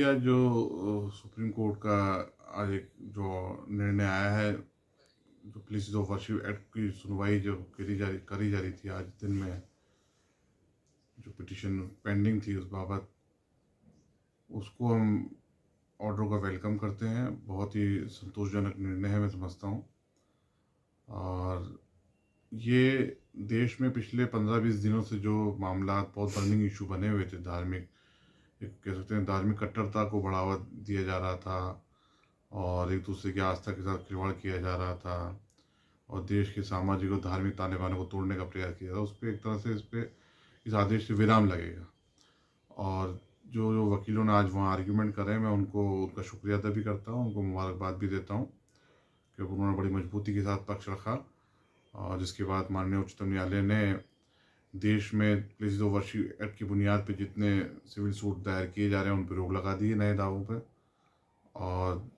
भैया जो supreme court का आज एक जो निर्णय आया है, जो प्लेसेस ऑफ वर्शिप एक्ट की सुनवाई जो करी जा रही थी आज दिन में, जो पिटिशन पेंडिंग थी उस बाबत, उसको हम ऑर्डर का वेलकम करते हैं। बहुत ही संतोषजनक निर्णय है, मैं समझता हूँ। और ये देश में पिछले 15-20 दिनों से जो मामला बहुत बर्निंग इशू बने हुए थे, धार्मिक, एक कह सकते हैं धार्मिक कट्टरता को बढ़ावा दिया जा रहा था और एक दूसरे की आस्था के साथ खिलवाड़ किया जा रहा था और देश के सामाजिक और धार्मिक ताने बाने को तोड़ने का प्रयास किया था, उस पर एक तरह से इस आदेश से विराम लगेगा। और जो जो वकीलों ने आज वहाँ आर्ग्यूमेंट करे, मैं उनका शुक्रिया अदा भी करता हूँ, उनको मुबारकबाद भी देता हूँ कि उन्होंने बड़ी मजबूती के साथ पक्ष रखा। और जिसके बाद माननीय उच्चतम न्यायालय ने देश में प्लेसेस ऑफ वर्शिप एक्ट की बुनियाद पर जितने सिविल सूट दायर किए जा रहे हैं उन पर रोक लगा दी है, नए दावों पर। और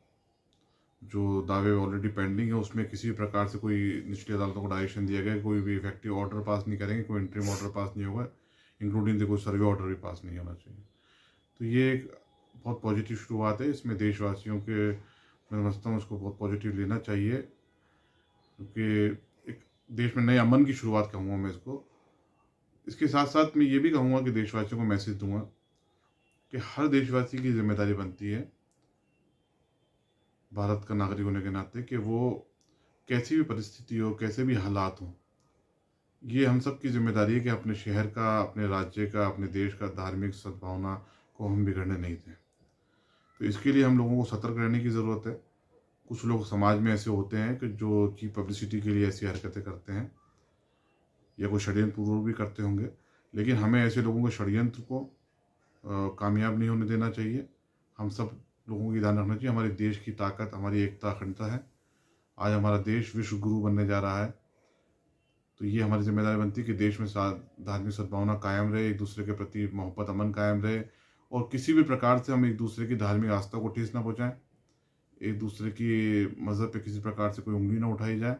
जो दावे ऑलरेडी पेंडिंग है उसमें किसी भी प्रकार से कोई निचली अदालतों को डायरेक्शन दिया गया, कोई भी इफेक्टिव ऑर्डर पास नहीं करेंगे, कोई इंटरिम ऑर्डर पास नहीं होगा, इंक्लूडिंग कोई सर्वे ऑर्डर भी पास नहीं होना चाहिए। तो ये एक बहुत पॉजिटिव शुरुआत है। इसमें देशवासियों के, मैं समझता हूँ उसको बहुत पॉजिटिव लेना चाहिए, क्योंकि एक देश में नए अमन की शुरुआत कहूँगा मैं इसको। इसके साथ साथ मैं ये भी कहूँगा कि देशवासियों को मैसेज दूंगा कि हर देशवासी की जिम्मेदारी बनती है भारत का नागरिक होने के नाते कि वो कैसी भी परिस्थिति हो, कैसे भी हालात हो, ये हम सब की जिम्मेदारी है कि अपने शहर का, अपने राज्य का, अपने देश का धार्मिक सद्भावना को हम बिगड़ने नहीं दें। तो इसके लिए हम लोगों को सतर्क रहने की ज़रूरत है। कुछ लोग समाज में ऐसे होते हैं कि जो की पब्लिसिटी के लिए ऐसी हरकतें करते हैं या कोई षड्यंत्र पूर्वक भी करते होंगे, लेकिन हमें ऐसे लोगों के षड्यंत्र को कामयाब नहीं होने देना चाहिए। हम सब लोगों की ध्यान रखना चाहिए। हमारे देश की ताकत, हमारी एकता, अखंडता है। आज हमारा देश विश्व गुरु बनने जा रहा है, तो ये हमारी जिम्मेदारी बनती है कि देश में धार्मिक सद्भावना कायम रहे, एक दूसरे के प्रति मोहब्बत, अमन कायम रहे और किसी भी प्रकार से हम एक दूसरे की धार्मिक आस्था को ठेस ना पहुँचाएं, एक दूसरे की मज़हब पे किसी प्रकार से कोई उंगली ना उठाई जाए।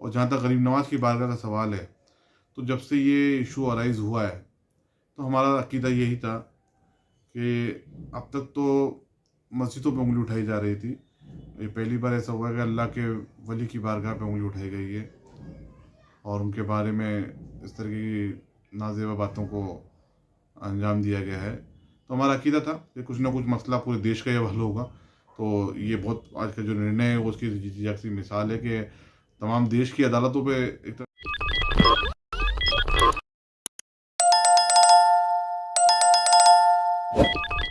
और जहाँ तक गरीब नवाज की बारगाह का सवाल है, तो जब से ये इशू अराइज हुआ है तो हमारा अकीदा यही था कि अब तक तो मस्जिदों पे उंगली उठाई जा रही थी, ये पहली बार ऐसा हुआ कि अल्लाह के वली की बारगाह पे उंगली उठाई गई है और उनके बारे में इस तरह की नाजेबा बातों को अंजाम दिया गया है। तो हमारा अकीदा था कि कुछ ना कुछ मसला पूरे देश का ये हल होगा। तो ये बहुत आज का जो निर्णय है वो उसकी जी मिसाल है कि तमाम देश की अदालतों पे एक तरह